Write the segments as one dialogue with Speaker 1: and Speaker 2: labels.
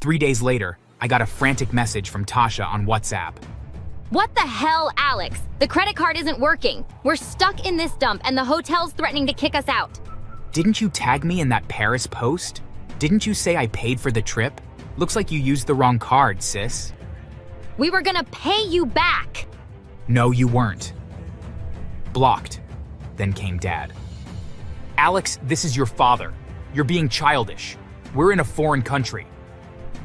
Speaker 1: 3 days later, I got a frantic message from Tasha on WhatsApp.
Speaker 2: What the hell, Alex? The credit card isn't working. We're stuck in this dump and the hotel's threatening to kick us out.
Speaker 1: Didn't you tag me in that Paris post? Didn't you say I paid for the trip? Looks like you used the wrong card, sis.
Speaker 2: We were gonna pay you back.
Speaker 1: No, you weren't. Blocked. Then came Dad. Alex, this is your father. You're being childish. We're in a foreign country.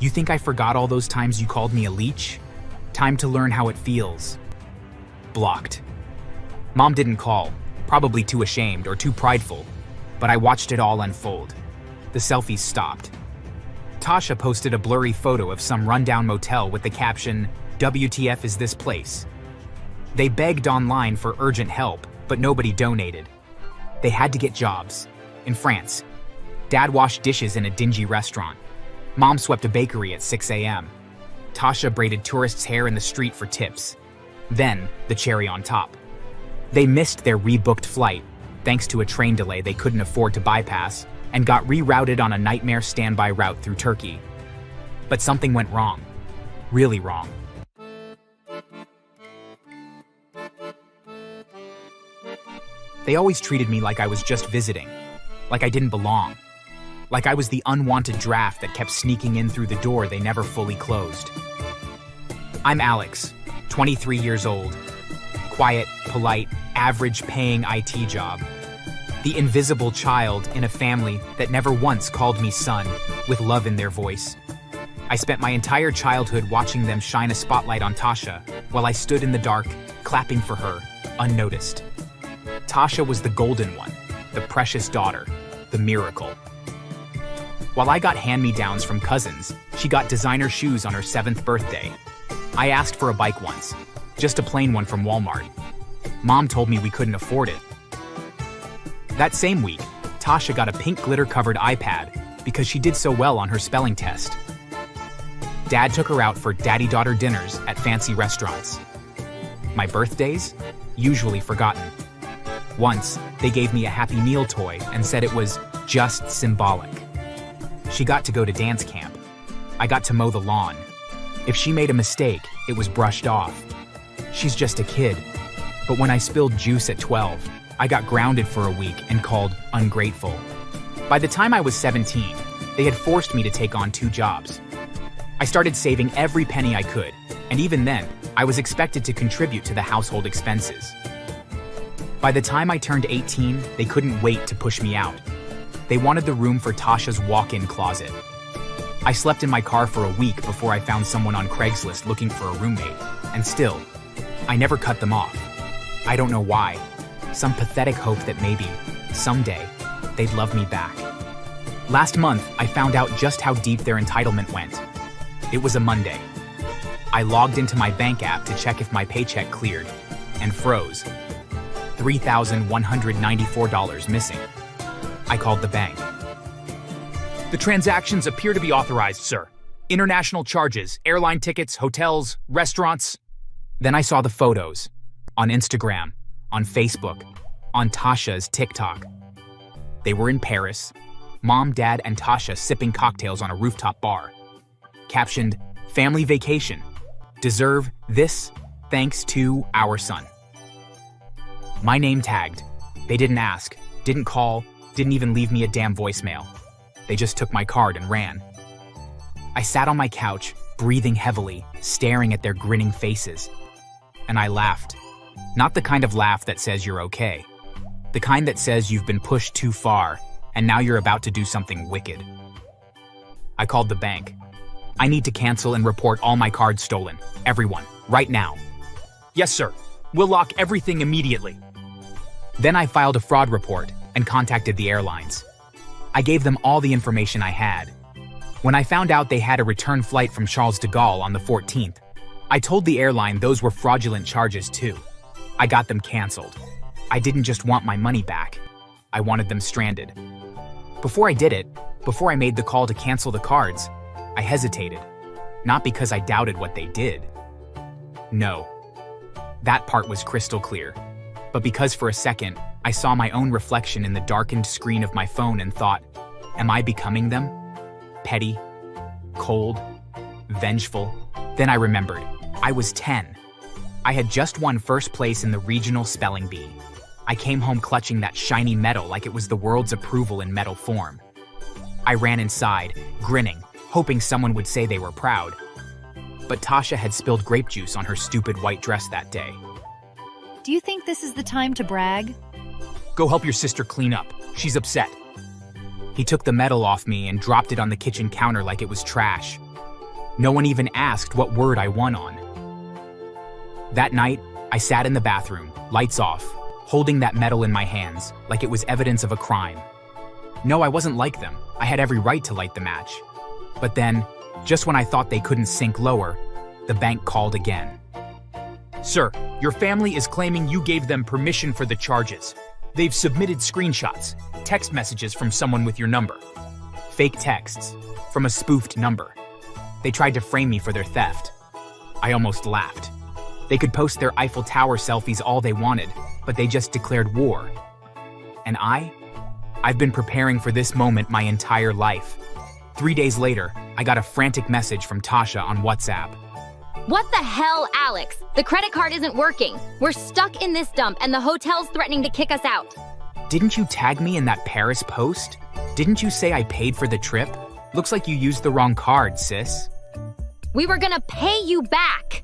Speaker 1: You think I forgot all those times you called me a leech? Time to learn how it feels. Blocked. Mom didn't call, probably too ashamed or too prideful, but I watched it all unfold. The selfies stopped. Tasha posted a blurry photo of some rundown motel with the caption, "WTF is this place?" They begged online for urgent help, but nobody donated. They had to get jobs. In France, Dad washed dishes in a dingy restaurant. Mom swept a bakery at 6 a.m. Tasha braided tourists' hair in the street for tips. Then, the cherry on top. They missed their rebooked flight, thanks to a train delay they couldn't afford to bypass, and got rerouted on a nightmare standby route through Turkey. But something went wrong. Really wrong. They always treated me like I was just visiting, like I didn't belong, like I was the unwanted draft that kept sneaking in through the door they never fully closed. I'm Alex, 23 years old, quiet, polite, average-paying IT job. The invisible child in a family that never once called me son, with love in their voice. I spent my entire childhood watching them shine a spotlight on Tasha, while I stood in the dark, clapping for her, unnoticed. Tasha was the golden one, the precious daughter, the miracle. While I got hand-me-downs from cousins, she got designer shoes on her 7th birthday. I asked for a bike once, just a plain one from Walmart. Mom told me we couldn't afford it. That same week, Tasha got a pink glitter-covered iPad because she did so well on her spelling test. Dad took her out for daddy-daughter dinners at fancy restaurants. My birthdays? Usually forgotten. Once, they gave me a Happy Meal toy and said it was just symbolic. She got to go to dance camp. I got to mow the lawn. If she made a mistake, it was brushed off. She's just a kid. But when I spilled juice at 12, I got grounded for a week and called ungrateful. By the time I was 17, they had forced me to take on 2 jobs. I started saving every penny I could, and even then, I was expected to contribute to the household expenses. By the time I turned 18, they couldn't wait to push me out. They wanted the room for Tasha's walk-in closet. I slept in my car for a week before I found someone on Craigslist looking for a roommate, and still, I never cut them off. I don't know why. Some pathetic hope that maybe, someday, they'd love me back. Last month, I found out just how deep their entitlement went. It was a Monday. I logged into my bank app to check if my paycheck cleared, and froze. $3,194 missing. I called the bank. The transactions appear to be authorized, sir. International charges, airline tickets, hotels, restaurants. Then I saw the photos. On Instagram, on Facebook, on Tasha's TikTok. They were in Paris. Mom, Dad, and Tasha sipping cocktails on a rooftop bar. Captioned, "Family vacation. Deserve this thanks to our son." My name tagged. They didn't ask, didn't call, didn't even leave me a damn voicemail. They just took my card and ran. I sat on my couch, breathing heavily, staring at their grinning faces. And I laughed. Not the kind of laugh that says you're okay. The kind that says you've been pushed too far, and now you're about to do something wicked. I called the bank. I need to cancel and report all my cards stolen. Everyone, right now. Yes, sir. We'll lock everything immediately. Then I filed a fraud report and contacted the airlines. I gave them all the information I had. When I found out they had a return flight from Charles de Gaulle on the 14th, I told the airline those were fraudulent charges too. I got them canceled. I didn't just want my money back. I wanted them stranded. Before I did it, before I made the call to cancel the cards, I hesitated. Not because I doubted what they did. No. That part was crystal clear. But because for a second, I saw my own reflection in the darkened screen of my phone and thought, am I becoming them? Petty, cold, vengeful. Then I remembered. I was 10. I had just won first place in the regional spelling bee. I came home clutching that shiny medal like it was the world's approval in medal form. I ran inside, grinning, hoping someone would say they were proud. But Tasha had spilled grape juice on her stupid white dress that day.
Speaker 3: Do you think this is the time to brag?
Speaker 1: Go help your sister clean up. She's upset. He took the medal off me and dropped it on the kitchen counter like it was trash. No one even asked what word I won on. That night, I sat in the bathroom, lights off, holding that medal in my hands like it was evidence of a crime. No, I wasn't like them. I had every right to light the match. But then, just when I thought they couldn't sink lower, the bank called again. Sir, your family is claiming you gave them permission for the charges. They've submitted screenshots, text messages from someone with your number. Fake texts, from a spoofed number. They tried to frame me for their theft. I almost laughed. They could post their Eiffel Tower selfies all they wanted, but they just declared war. And I've been preparing for this moment my entire life. 3 days later, I got a frantic message from Tasha on WhatsApp.
Speaker 2: What the hell, Alex? The credit card isn't working. We're stuck in this dump and the hotel's threatening to kick us out.
Speaker 1: Didn't you tag me in that Paris post? Didn't you say I paid for the trip? Looks like you used the wrong card, sis.
Speaker 2: We were gonna pay you back.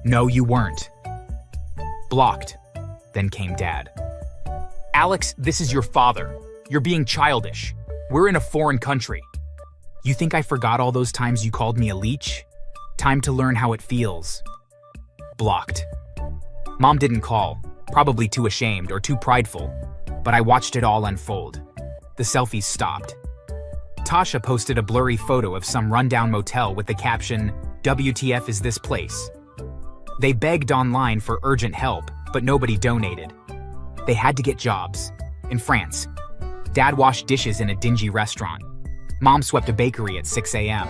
Speaker 1: No, you weren't. Blocked. Then came Dad. Alex, this is your father. You're being childish. We're in a foreign country. You think I forgot all those times you called me a leech? Time to learn how it feels. Blocked. Mom didn't call, probably too ashamed or too prideful, but I watched it all unfold. The selfies stopped. Tasha posted a blurry photo of some rundown motel with the caption, "WTF is this place?" They begged online for urgent help, but nobody donated. They had to get jobs. In France, Dad washed dishes in a dingy restaurant. Mom swept a bakery at 6 a.m.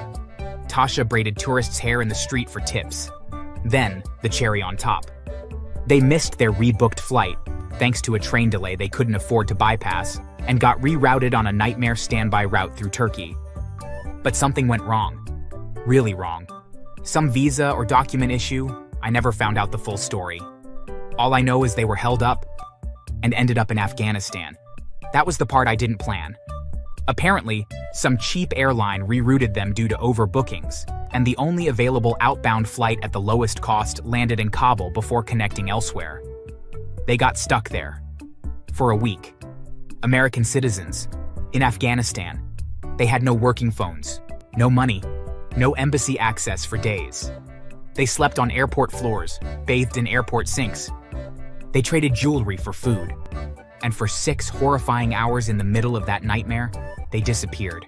Speaker 1: Tasha braided tourists' hair in the street for tips. Then, the cherry on top. They missed their rebooked flight, thanks to a train delay they couldn't afford to bypass, and got rerouted on a nightmare standby route through Turkey. But something went wrong. Really wrong. Some visa or document issue. I never found out the full story. All I know is they were held up and ended up in Afghanistan. That was the part I didn't plan. Apparently, some cheap airline rerouted them due to overbookings, and the only available outbound flight at the lowest cost landed in Kabul before connecting elsewhere. They got stuck there. For a week. American citizens. In Afghanistan. They had no working phones, no money, no embassy access for days. They slept on airport floors, bathed in airport sinks. They traded jewelry for food. And for 6 horrifying hours in the middle of that nightmare, they disappeared.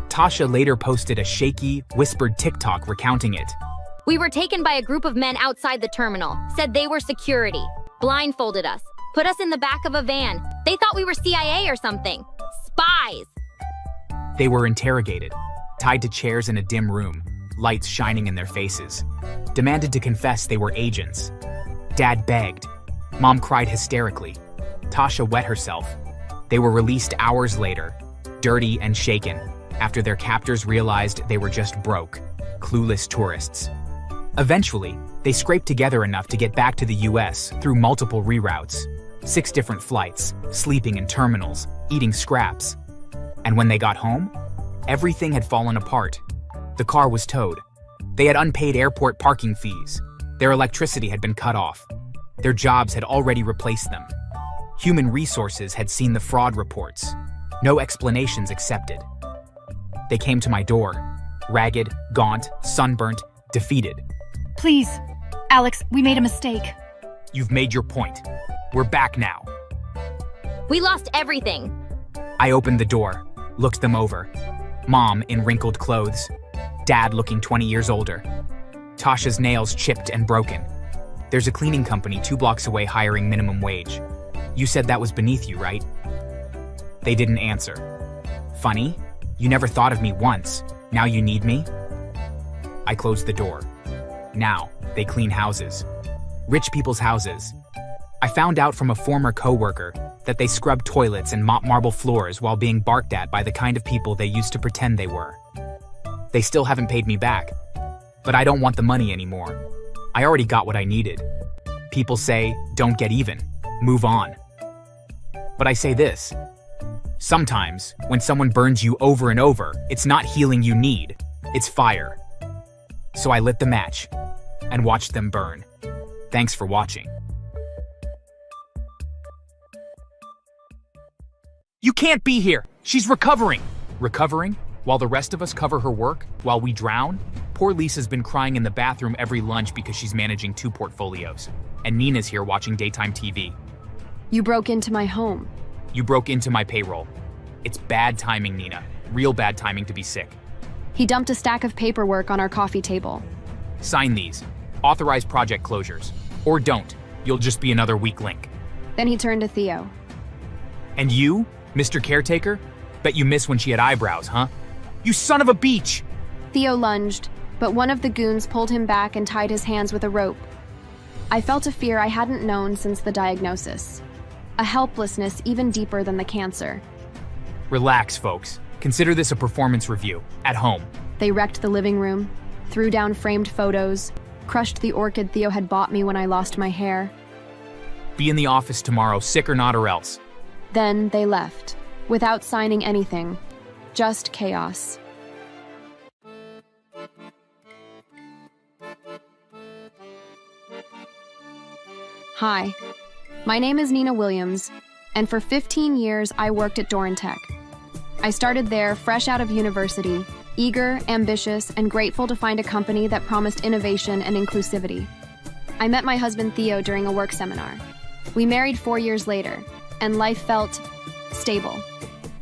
Speaker 1: Tasha later posted a shaky, whispered TikTok recounting it.
Speaker 2: We were taken by a group of men outside the terminal, said they were security, blindfolded us, put us in the back of a van. They thought we were CIA or something. Spies!
Speaker 1: They were interrogated, tied to chairs in a dim room, lights shining in their faces. Demanded to confess they were agents. Dad begged. Mom cried hysterically. Tasha wet herself. They were released hours later, dirty and shaken, after their captors realized they were just broke, clueless tourists. Eventually, they scraped together enough to get back to the US through multiple reroutes, 6 different flights, sleeping in terminals, eating scraps. And when they got home, everything had fallen apart. The car was towed. They had unpaid airport parking fees. Their electricity had been cut off. Their jobs had already replaced them. Human resources had seen the fraud reports. No explanations accepted. They came to my door, ragged, gaunt, sunburnt, defeated.
Speaker 3: Please, Alex, we made a mistake.
Speaker 1: You've made your point. We're back now.
Speaker 2: We lost everything.
Speaker 1: I opened the door, looked them over. Mom in wrinkled clothes. Dad looking 20 years older. Tasha's nails chipped and broken. There's a cleaning company 2 blocks away hiring minimum wage. You said that was beneath you, right? They didn't answer. Funny? You never thought of me once. Now you need me? I closed the door. Now, they clean houses. Rich people's houses. I found out from a former coworker that they scrub toilets and mop marble floors while being barked at by the kind of people they used to pretend they were. They still haven't paid me back. But I don't want the money anymore. I already got what I needed. People say, don't get even, move on. But I say this. Sometimes, when someone burns you over and over, it's not healing you need, it's fire. So I lit the match and watched them burn. Thanks for watching. You can't be here! She's recovering! Recovering? While the rest of us cover her work? While we drown? Poor Lisa's been crying in the bathroom every lunch because she's managing 2 portfolios. And Nina's here watching daytime TV.
Speaker 4: You broke into my home.
Speaker 1: You broke into my payroll. It's bad timing, Nina. Real bad timing to be sick.
Speaker 4: He dumped a stack of paperwork on our coffee table.
Speaker 1: Sign these. Authorize project closures. Or don't. You'll just be another weak link.
Speaker 4: Then he turned to Theo.
Speaker 1: And you, Mr. Caretaker? Bet you miss when she had eyebrows, huh? You son of a beach!
Speaker 4: Theo lunged, but one of the goons pulled him back and tied his hands with a rope. I felt a fear I hadn't known since the diagnosis. A helplessness even deeper than the cancer.
Speaker 1: Relax, folks. Consider this a performance review, at home.
Speaker 4: They wrecked the living room, threw down framed photos, crushed the orchid Theo had bought me when I lost my hair.
Speaker 1: Be in the office tomorrow, sick or not or else.
Speaker 4: Then they left, without signing anything. Just chaos. Hi, my name is Nina Williams, and for 15 years I worked at Dorantech. I started there fresh out of university, eager, ambitious, and grateful to find a company that promised innovation and inclusivity. I met my husband Theo during a work seminar. We married 4 years later, and life felt stable,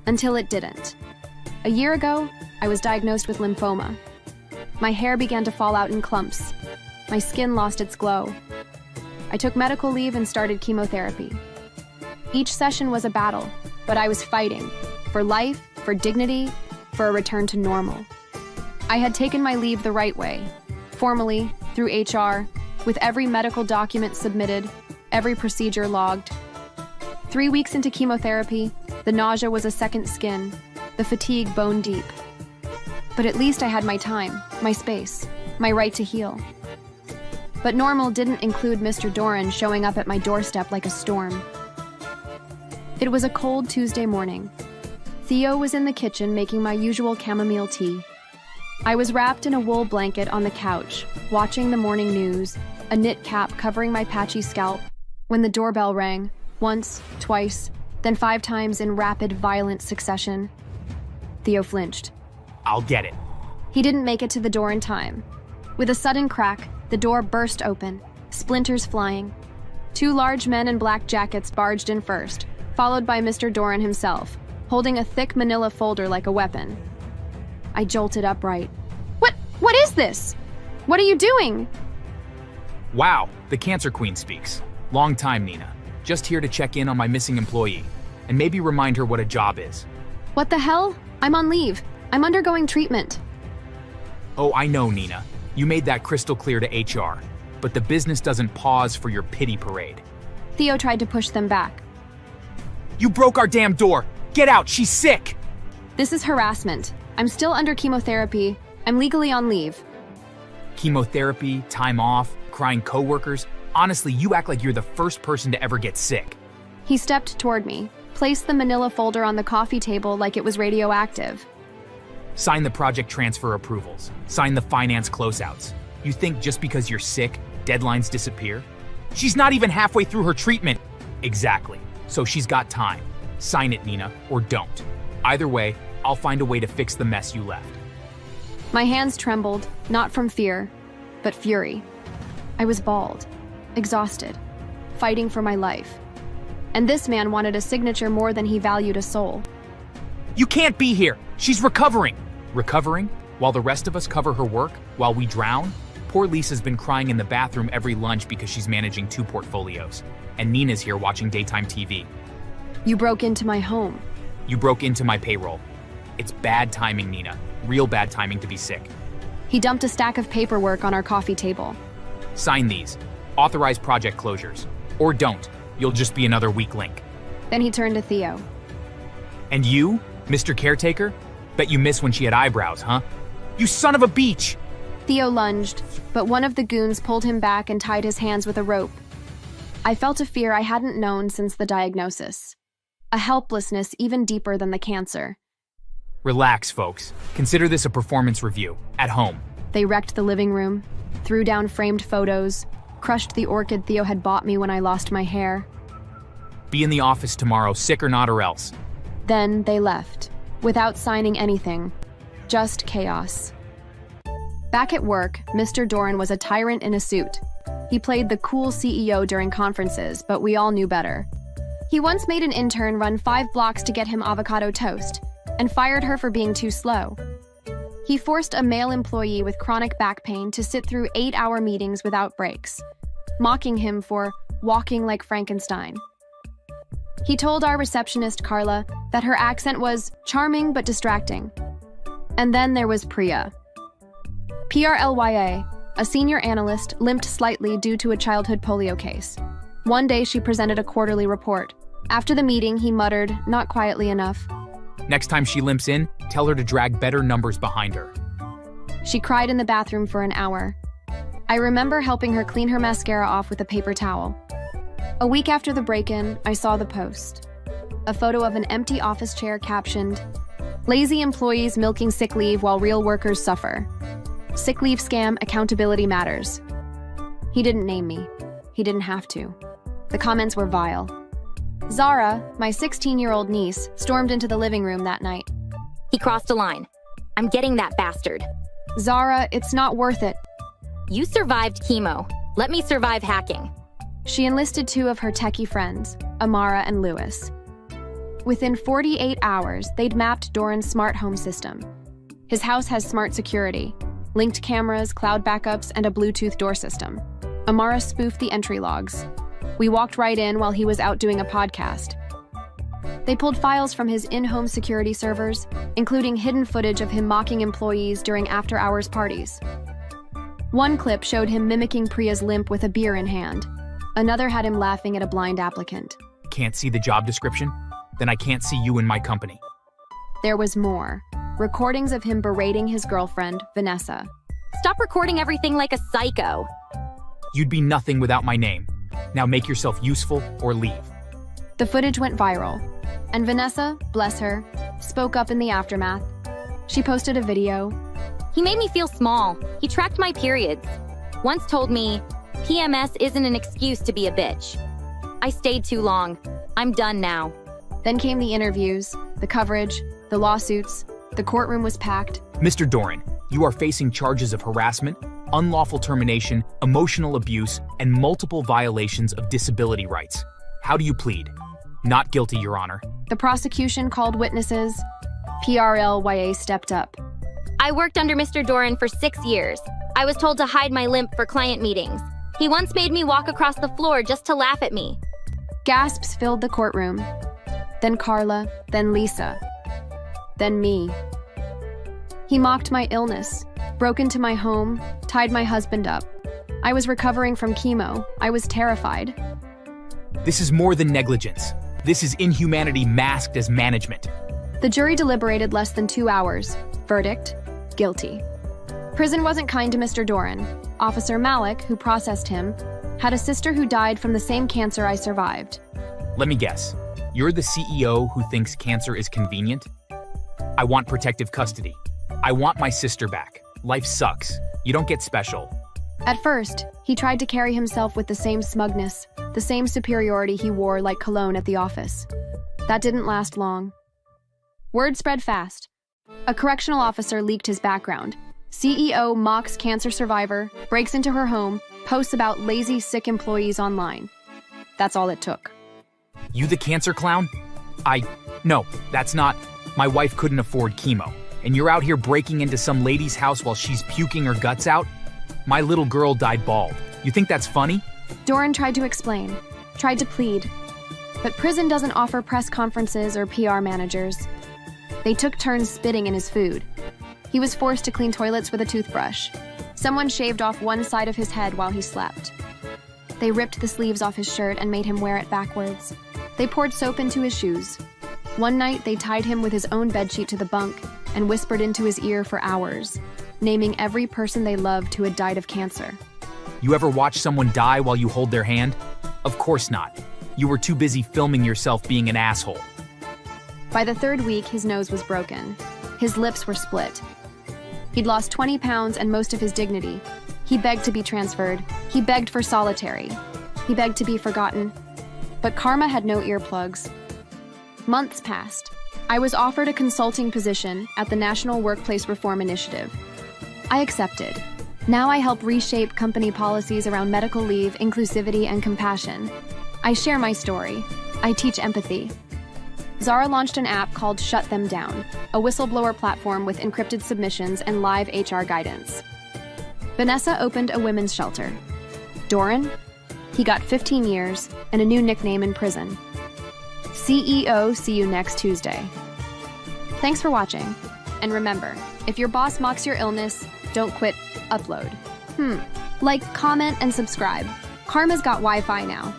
Speaker 4: until it didn't. A year ago, I was diagnosed with lymphoma. My hair began to fall out in clumps. My skin lost its glow. I took medical leave and started chemotherapy. Each session was a battle, but I was fighting for life, for dignity, for a return to normal. I had taken my leave the right way, formally, through HR, with every medical document submitted, every procedure logged. 3 weeks into chemotherapy, the nausea was a second skin, the fatigue bone deep. But at least I had my time, my space, my right to heal. But normal didn't include Mr. Doran showing up at my doorstep like a storm. It was a cold Tuesday morning. Theo was in the kitchen making my usual chamomile tea. I was wrapped in a wool blanket on the couch, watching the morning news, a knit cap covering my patchy scalp, when the doorbell rang, once, twice, then 5 times in rapid, violent succession. Theo flinched.
Speaker 1: I'll get it.
Speaker 4: He didn't make it to the door in time. With a sudden crack, the door burst open, splinters flying. 2 large men in black jackets barged in first, followed by Mr. Doran himself, holding a thick manila folder like a weapon. I jolted upright. What is this? What are you doing?
Speaker 1: Wow, the Cancer Queen speaks. Long time, Nina. Just here to check in on my missing employee, and maybe remind her what a job is.
Speaker 4: What the hell? I'm on leave. I'm undergoing treatment.
Speaker 1: Oh, I know, Nina. You made that crystal clear to HR, but the business doesn't pause for your pity parade.
Speaker 4: Theo tried to push them back.
Speaker 1: You broke our damn door! Get out, she's sick!
Speaker 4: This is harassment. I'm still under chemotherapy. I'm legally on leave.
Speaker 1: Chemotherapy, time off, crying coworkers. Honestly, you act like you're the first person to ever get sick.
Speaker 4: He stepped toward me, placed the manila folder on the coffee table like it was radioactive.
Speaker 1: Sign the project transfer approvals. Sign the finance closeouts. You think just because you're sick, deadlines disappear? She's not even halfway through her treatment. Exactly. So she's got time. Sign it, Nina, or don't. Either way, I'll find a way to fix the mess you left.
Speaker 4: My hands trembled, not from fear, but fury. I was bald, exhausted, fighting for my life. And this man wanted a signature more than he valued a soul.
Speaker 1: You can't be here! She's recovering! Recovering? While the rest of us cover her work? While we drown? Poor Lisa's been crying in the bathroom every lunch because she's managing 2 portfolios. And Nina's here watching daytime TV.
Speaker 4: You broke into my home.
Speaker 1: You broke into my payroll. It's bad timing, Nina. Real bad timing to be sick.
Speaker 4: He dumped a stack of paperwork on our coffee table.
Speaker 1: Sign these. Authorize project closures. Or don't. You'll just be another weak link.
Speaker 4: Then he turned to Theo.
Speaker 1: And you, Mr. Caretaker? Bet you miss when she had eyebrows, huh? You son of a beach!
Speaker 4: Theo lunged, but one of the goons pulled him back and tied his hands with a rope. I felt a fear I hadn't known since the diagnosis. A helplessness even deeper than the cancer.
Speaker 1: Relax, folks. Consider this a performance review, at home.
Speaker 4: They wrecked the living room, threw down framed photos, crushed the orchid Theo had bought me when I lost my hair.
Speaker 1: Be in the office tomorrow, sick or not or else.
Speaker 4: Then they left, without signing anything. Just chaos. Back at work, Mr. Doran was a tyrant in a suit. He played the cool CEO during conferences, but we all knew better. He once made an intern run 5 blocks to get him avocado toast, and fired her for being too slow. He forced a male employee with chronic back pain to sit through 8-hour meetings without breaks, mocking him for walking like Frankenstein. He told our receptionist, Carla, that her accent was charming but distracting. And then there was Priya. PRLYA, a senior analyst, limped slightly due to a childhood polio case. One day she presented a quarterly report. After the meeting, he muttered, not quietly enough,
Speaker 1: Next time she limps in, tell her to drag better numbers behind her.
Speaker 4: She cried in the bathroom for an hour. I remember helping her clean her mascara off with a paper towel. A week after the break-in, I saw the post. A photo of an empty office chair captioned, "Lazy employees milking sick leave while real workers suffer. Sick leave scam, accountability matters." He didn't name me. He didn't have to. The comments were vile. Zara, my 16-year-old niece, stormed into the living room that night.
Speaker 2: He crossed a line. I'm getting that bastard.
Speaker 4: Zara, it's not worth it.
Speaker 2: You survived chemo. Let me survive hacking.
Speaker 4: She enlisted 2 of her techie friends, Amara and Lewis. Within 48 hours, they'd mapped Doran's smart home system. His house has smart security, linked cameras, cloud backups, and a Bluetooth door system. Amara spoofed the entry logs. We walked right in while he was out doing a podcast. They pulled files from his in-home security servers, including hidden footage of him mocking employees during after-hours parties. One clip showed him mimicking Priya's limp with a beer in hand. Another had him laughing at a blind applicant.
Speaker 1: Can't see the job description? Then I can't see you in my company.
Speaker 4: There was more. Recordings of him berating his girlfriend, Vanessa.
Speaker 2: Stop recording everything like a psycho.
Speaker 1: You'd be nothing without my name. Now make yourself useful or leave.
Speaker 4: The footage went viral, and Vanessa, bless her, spoke up in the aftermath. She posted a video.
Speaker 2: He made me feel small. He tracked my periods. Once told me, PMS isn't an excuse to be a bitch. I stayed too long. I'm done now.
Speaker 4: Then came the interviews, the coverage, the lawsuits. The courtroom was packed.
Speaker 1: Mr. Doran, you are facing charges of harassment, unlawful termination, emotional abuse, and multiple violations of disability rights. How do you plead? Not guilty, Your Honor.
Speaker 4: The prosecution called witnesses. PRLYA stepped up.
Speaker 2: I worked under Mr. Doran for 6 years. I was told to hide my limp for client meetings. He once made me walk across the floor just to laugh at me.
Speaker 4: Gasps filled the courtroom. Then Carla, then Lisa, then me. He mocked my illness, broke into my home, tied my husband up. I was recovering from chemo. I was terrified.
Speaker 1: This is more than negligence. This is inhumanity masked as management.
Speaker 4: The jury deliberated less than 2 hours. Verdict, guilty. Prison wasn't kind to Mr. Doran. Officer Malik, who processed him, had a sister who died from the same cancer I survived.
Speaker 1: Let me guess. You're the CEO who thinks cancer is convenient? I want protective custody. I want my sister back. Life sucks. You don't get special.
Speaker 4: At first, he tried to carry himself with the same smugness, the same superiority he wore like cologne at the office. That didn't last long. Word spread fast. A correctional officer leaked his background. CEO mocks cancer survivor, breaks into her home, posts about lazy, sick employees online. That's all it took.
Speaker 1: You the cancer clown? No, that's not. My wife couldn't afford chemo. And you're out here breaking into some lady's house while she's puking her guts out? My little girl died bald. You think that's funny?
Speaker 4: Doran tried to explain, tried to plead. But prison doesn't offer press conferences or PR managers. They took turns spitting in his food. He was forced to clean toilets with a toothbrush. Someone shaved off one side of his head while he slept. They ripped the sleeves off his shirt and made him wear it backwards. They poured soap into his shoes. One night, they tied him with his own bedsheet to the bunk and whispered into his ear for hours. naming every person they loved who had died of cancer.
Speaker 1: You ever watch someone die while you hold their hand? Of course not. You were too busy filming yourself being an asshole.
Speaker 4: By the third week, his nose was broken. His lips were split. He'd lost 20 pounds and most of his dignity. He begged to be transferred. He begged for solitary. He begged to be forgotten. But karma had no earplugs. Months passed. I was offered a consulting position at the National Workplace Reform Initiative. I accepted. Now I help reshape company policies around medical leave, inclusivity, and compassion. I share my story. I teach empathy. Zara launched an app called Shut Them Down, a whistleblower platform with encrypted submissions and live HR guidance. Vanessa opened a women's shelter. Doran? He got 15 years and a new nickname in prison. CEO, see you next Tuesday. Thanks for watching. And remember, if your boss mocks your illness, don't quit, upload. Like, comment, and subscribe. Karma's got Wi-Fi now.